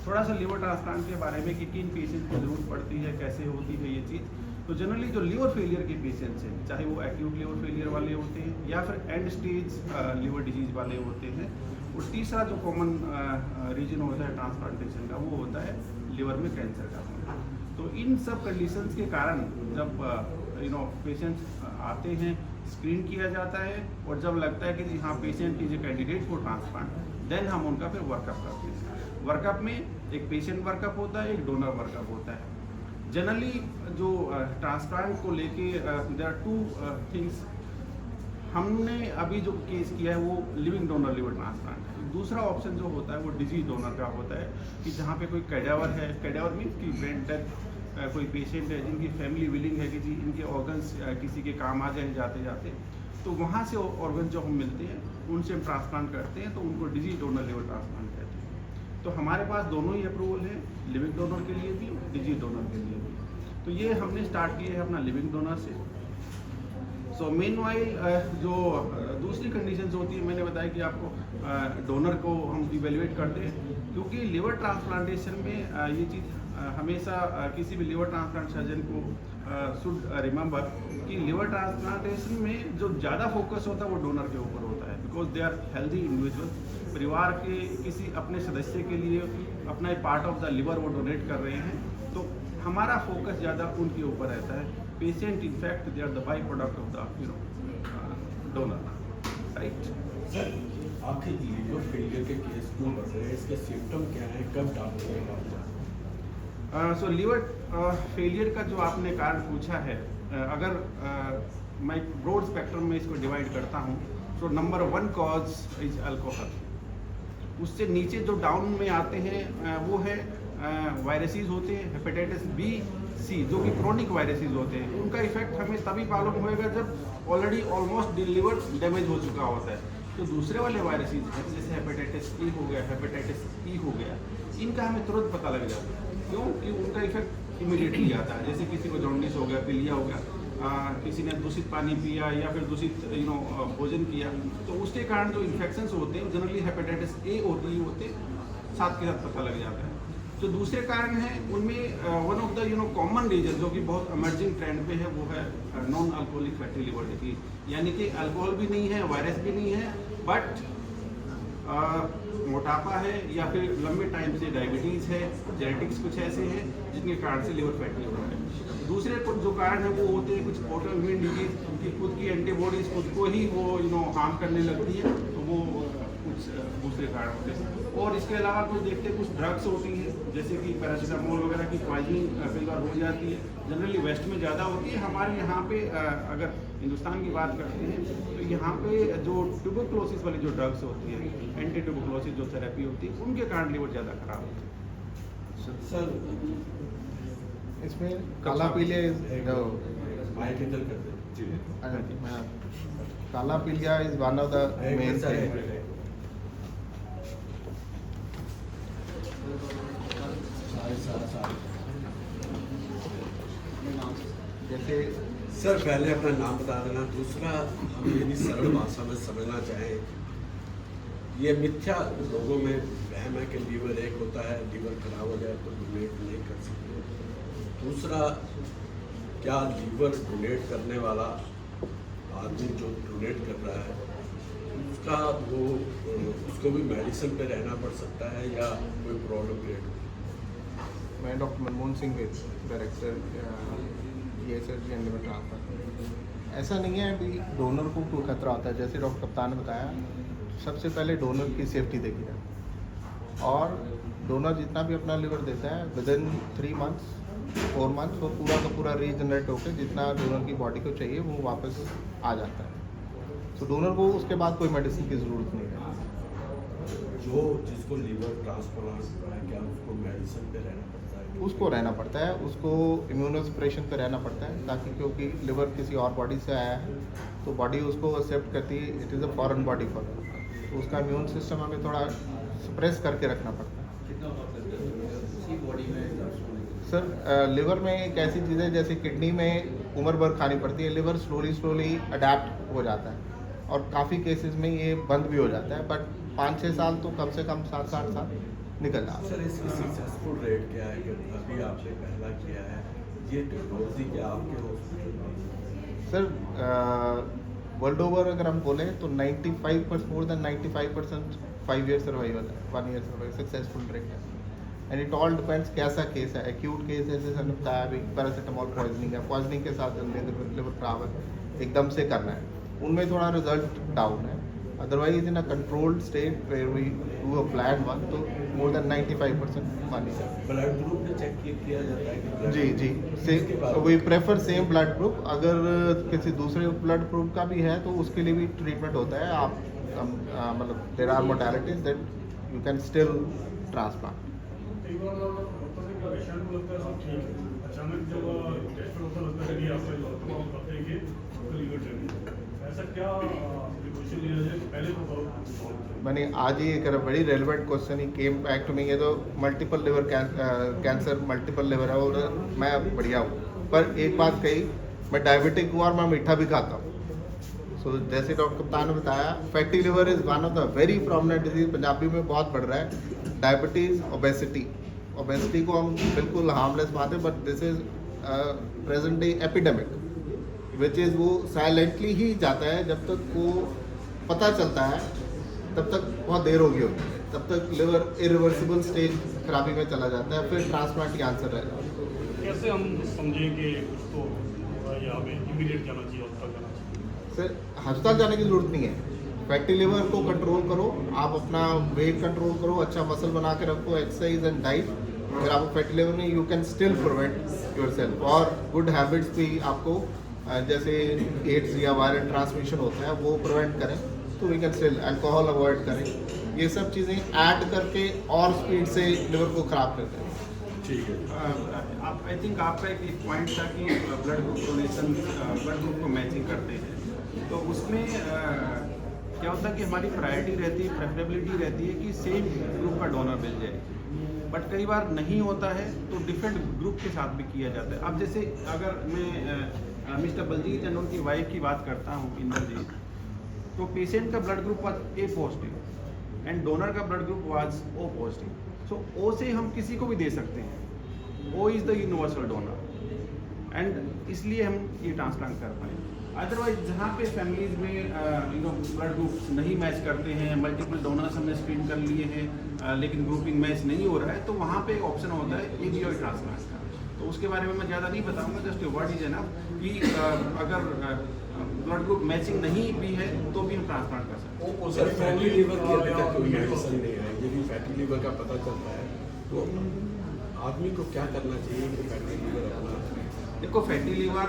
थोड़ा सा liver transplant के बारे में कि किन पेशेंट को ज़रूरत पड़ती है, कैसे होती है ये चीज़। तो जनरली जो लीवर फेलियर के पेशेंट्स हैं, चाहे वो एक्यूट लीवर फेलियर वाले होते हैं या फिर एंड स्टेज लीवर डिजीज़ वाले होते हैं, और तीसरा जो कॉमन रीजन होता है ट्रांसप्लांटेशन का, वो होता है लिवर में कैंसर का होना। तो इन सब कंडीशंस के कारण जब पेशेंट्स आते हैं, स्क्रीन किया जाता है, और जब लगता है कि जी हाँ patient is a candidate for transplant, then हम उनका फिर वर्कअप करते हैं। वर्कअप में एक पेशेंट वर्कअप होता है, एक डोनर वर्कअप होता है। जनरली जो ट्रांसप्लांट को लेके देयर आर टू थिंग्स। हमने अभी जो केस किया है वो लिविंग डोनर लिवर ट्रांसप्लांट है। दूसरा ऑप्शन जो होता है वो डिजीज डोनर का होता है, कि जहाँ पे कोई कैडावर है, कैडावर मीन्स की ब्रेन डेथ, कोई पेशेंट है जिनकी फैमिली विलिंग है कि जी इनके ऑर्गन्स किसी के काम आ जाए जाते जाते, तो वहाँ से ऑर्गन जो हम मिलते हैं उनसे हम ट्रांसप्लांट करते हैं, तो उनको डिजीज डोनर लिवर ट्रांसप्लांट कहते हैं। तो हमारे पास दोनों ही अप्रूवल है, लिविंग डोनर के लिए भी, डिजीज डोनर के लिए भी। तो ये हमने स्टार्ट किया है अपना लिविंग डोनर से। सो मीनवाइल जो दूसरी कंडीशंस होती है, मैंने बताया कि आपको डोनर को हम इवेल्युएट करते हैं, क्योंकि लिवर ट्रांसप्लांटेशन में ये चीज़ हमेशा किसी भी लिवर ट्रांसप्लांट सर्जन को शुड रिमेंबर कि लिवर ट्रांसप्लांटेशन में जो ज़्यादा फोकस होता है वो डोनर के ऊपर होता है, because they are healthy individual. परिवार के किसी अपने सदस्य के लिए अपना पार्ट ऑफ द लिवर वो डोनेट कर रहे हैं, तो हमारा फोकस ज़्यादा उनके ऊपर रहता है। Patient in fact they are the by product of the donor, right. Sir आपके लीवर फेलियर के केस क्यों बढ़ रहे हैं, इसके सिम्टम क्या हैं, कब डॉक्टर के पास जाए? सो लिवर फेलियर का जो आपने कारण पूछा है, अगर मैं ब्रॉड स्पेक्ट्रम में इसको डिवाइड करता हूँ, तो नंबर 1 कॉज इज अल्कोहल। उससे नीचे जो डाउन में आते हैं वो है वायरसेस होते हैं, हेपेटाइटिस बी सी, जो कि क्रोनिक वायरसेस होते हैं। उनका इफेक्ट हमें तभी मालूम होएगा जब ऑलरेडी ऑलमोस्ट लिवर डैमेज हो चुका होता है। तो दूसरे वाले वायरसेस जैसे हेपेटाइटिस ए हो गया, हेपेटाइटिस ई हो गया, इनका हमें तुरंत पता लग जाता है। क्यों? कि उनका इफेक्ट इमीडिएटली आता है। जैसे किसी को जॉन्डिस हो गया, पीलिया हो गया, किसी ने दूषित पानी पिया या फिर दूषित भोजन किया, तो उसके कारण जो इन्फेक्शंस होते हैं जनरली हेपेटाइटिस ए और ई होते साथ के साथ पता लग जाता है। जो दूसरे कारण हैं उनमें one of the common reason जो कि बहुत इमर्जिंग ट्रेंड पे है वो है non alcoholic fatty liver disease, यानी कि अल्कोहल भी नहीं है, वायरस भी नहीं है, बट मोटापा है या फिर लंबे टाइम से डायबिटीज़ है, जेनेटिक्स कुछ ऐसे हैं जिनके कारण से लिवर फैटी हो रहा है। दूसरे जो कारण है वो होते हैं कुछ ऑटो इम्यून डिजीज, उनकी खुद की एंटीबॉडीज खुद को ही वो हार्म करने लगती है, तो वो कुछ दूसरे कारण होते हैं। और इसके अलावा कुछ देखते हैं कुछ ड्रग्स होती हैं, जैसे कि पैरासीटामोल वगैरह की पॉइजनिंग कई बार हो जाती है। जनरली वेस्ट में ज़्यादा होती है, हमारे यहाँ पे अगर हिंदुस्तान की बात करते हैं तो यहाँ पे जो ट्यूबरक्लोसिस वाली जो ड्रग्स होती है, एंटी ट्यूबरक्लोसिस जो थेरेपी होती है, उनके कारण लिवर ज़्यादा खराब होती है। सर इसमें काला पीलिया माइक हैंडल करते हैं। काला पीलिया is one of the main thing. जैसे सर पहले अपना नाम बता देना, दूसरा हम यदि सरल भाषा में समझना चाहें, ये मिथ्या लोगों में वहम है कि लीवर एक होता है, लीवर खराब हो जाए तो डोनेट नहीं कर सकते। दूसरा, क्या लीवर डोनेट करने वाला आदमी जो डोनेट कर रहा है उसका उसको भी मेडिसिन पे रहना पड़ सकता है या कोई प्रॉब्लम क्रिएट होती है? मैं doctor Manmohan Singh, director surgery and liver transplant. ऐसा नहीं है अभी डोनर को कोई खतरा होता है। जैसे डॉक्टर कप्तान ने बताया, सबसे पहले डोनर की सेफ्टी देखी जाए, और डोनर जितना भी अपना लिवर देता है विदिन 3 मंथ्स 4 मंथ्स वो पूरा का पूरा रीजनरेट होकर जितना डोनर की बॉडी को चाहिए वो वापस आ जाता है। तो डोनर को उसके बाद कोई मेडिसिन की ज़रूरत नहीं है। जो जिसको लीवर ट्रांसप्लांट है क्या उसको मेडिसिन पे रहना पड़ता है? उसको रहना पड़ता है, उसको इम्यूनोसप्रेशन पे रहना पड़ता है, ताकि क्योंकि लिवर किसी और बॉडी से आया है तो बॉडी उसको एक्सेप्ट करती है, it is a foreign body for, तो उसका इम्यून सिस्टम हमें थोड़ा सप्रेस करके रखना पड़ता है। सर लिवर में एक ऐसी चीज़ है, जैसे किडनी में उम्र भर खानी पड़ती है, लिवर स्लोली अडेप्ट हो जाता है, और काफ़ी केसेस में ये बंद भी हो जाता है, बट 5-6 साल तो कम से कम 7-8 साल निकल जाता है। सर इसकी सक्सेसफुल रेट क्या है कि अभी आपने पहला किया है, ये टेक्नोलॉजी क्या आपके हॉस्पिटल में? सर वर्ल्ड ओवर अगर हम बोलें तो 95% मोर देन 95% 5 ईयर सर्वाइवल है, 1 ईयर सर्वाइवल सक्सेसफुल रेट है। एंड इट ऑल डिपेंड्स कैसा केस है। एक्यूट केस है जैसे हमने बताया अभी पैरासीटामोल पॉइजनिंग है, पॉइजनिंग के साथ लिवर खराब है, एकदम से करना है, उनमें थोड़ा रिजल्ट डाउन है। Otherwise in a controlled state where we do a plan one तो मोर देन 95% मानी जाए। ब्लड ग्रुप में चेक किया जाता है कि blood जी जी इसके बाद we prefer same blood group. अगर किसी दूसरे ब्लड ग्रुप का भी है तो उसके लिए भी ट्रीटमेंट होता है। आप मतलब there are modalities that you can still transplant. एक बार डॉक्टर ने कहा पेशेंट को लगता है सब ठीक है, अचानक जब टेस्ट में होता लगता है कि आपका डॉक्टर को कहते हैं कि आपका लीवर डैमेज है, ऐसा क्या प्रिकॉशन लिया जाए? पहले तो करो। मैंने आज ही एक बड़ी रेलिवेंट क्वेश्चन ही केम बैक टू मी। ये तो multiple liver cancer multiple liver है और मैं बढ़िया हूँ, पर एक बात कही, मैं डायबिटिक हूँ और मैं मीठा भी खाता हूँ। सो जैसे डॉक्टर कप्तान ने बताया fatty liver is one of the very prominent disease, Punjabi में बहुत बढ़ रहा है। डायबिटीज़, ओबेसिटी, ओबेसिटी को हम बिल्कुल हार्मलेस मानते हैं, but this is present day epidemic which is वो साइलेंटली ही जाता है। जब तक वो पता चलता है तब तक बहुत देर होगी होती है, तब तक लिवर इरिवर्सिबल स्टेज खराबी में चला जाता है, फिर ट्रांसप्लांट ही आंसर रहेगा। कैसे हम समझें कि उसको यहाँ पे इमीडिएट जाना चाहिए, अस्पताल जाना चाहिए? सर अस्पताल जाने की जरूरत नहीं है। फैटी लिवर को कंट्रोल करो, आप अपना वेट कंट्रोल करो, अच्छा मसल बना के रखो, एक्सरसाइज एंड डाइट। अगर आपको फैटी लिवर नहीं, you can still prevent yourself. और गुड हैबिट्स भी आपको जैसे एड्स या वायरल ट्रांसमिशन होता है वो प्रिवेंट करें, तो we can still alcohol avoid करें। ये सब चीज़ें ऐड करके और स्पीड से लिवर को ख़राब करते हैं। ठीक है। आप आई थिंक आपका एक पॉइंट था कि blood group donation, blood group को मैचिंग करते हैं, तो उसमें क्या होता है कि हमारी प्रायोरिटी रहती है, प्रेफरेबिलिटी रहती है कि सेम ग्रुप का डोनर मिल जाए। बट कई बार नहीं होता है तो डिफरेंट ग्रुप के साथ भी किया जाता है। अब जैसे अगर मैं मिस्टर बलजीत एंड उनकी वाइफ की बात करता हूँ इंद्रजीत, तो पेशेंट का blood group was A positive and donor का blood group was O positive. So O से हम किसी को भी दे सकते हैं, O is the universal donor, and इसलिए हम ये ट्रांसप्लांट कर पाए। अदरवाइज जहाँ पे फैमिलीज में ब्लड ग्रुप्स नहीं मैच करते हैं, मल्टीपल डोनर्स हमने स्क्रीन कर लिए हैं लेकिन ग्रुपिंग मैच नहीं हो रहा है, तो वहाँ पे एक ऑप्शन होता है एबीओ ट्रांसप्लांट का। तो उसके बारे में मैं ज़्यादा नहीं बताऊँगा, जस्ट वर्ड इज एनफ कि अगर ब्लड ग्रुप मैचिंग नहीं भी है तो भी हम ट्रांसप्लांट कर सकते हैं। सर फैटी लीवर की अभी तक कोई मेडिसिन नहीं है, यदि फैटी लीवर का पता चलता है तो आदमी को क्या करना चाहिए कि फैटी लीवर अपना? देखो फैटी लीवर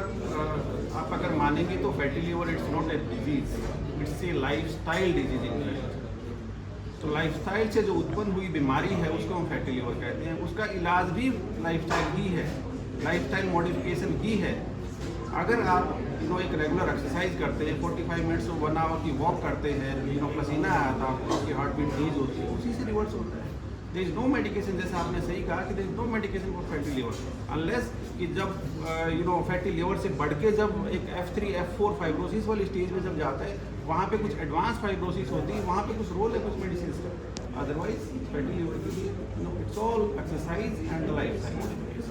आप अगर मानेंगे तो fatty liver it's not a disease, it's a lifestyle disease in India. तो लाइफस्टाइल से जो उत्पन्न हुई बीमारी है उसको हम फैटी लीवर कहते हैं। उसका इलाज भी लाइफस्टाइल ही है, लाइफस्टाइल मॉडिफिकेशन ही है। अगर आप एक रेगुलर एक्सरसाइज करते हैं, 45 मिनट्स और 1 आवर की वॉक करते हैं, पसीना आया था, आपकी हार्ट बीट तेज होती है, उसी से रिवर्स होता है। देयर इज नो मेडिकेशन, जैसे आपने सही कहा कि there is no medication for fatty liver, unless कि जब फैटी लीवर से बढ़ के जब एक F3 F4 फाइब्रोसिस वाली स्टेज में जब जाता है, वहाँ पे कुछ एडवांस फाइब्रोसिस होती है, वहाँ पे कुछ रोल है कुछ मेडिसिन का। अदरवाइज फैटी लीवर के लिए it's all exercise and life style.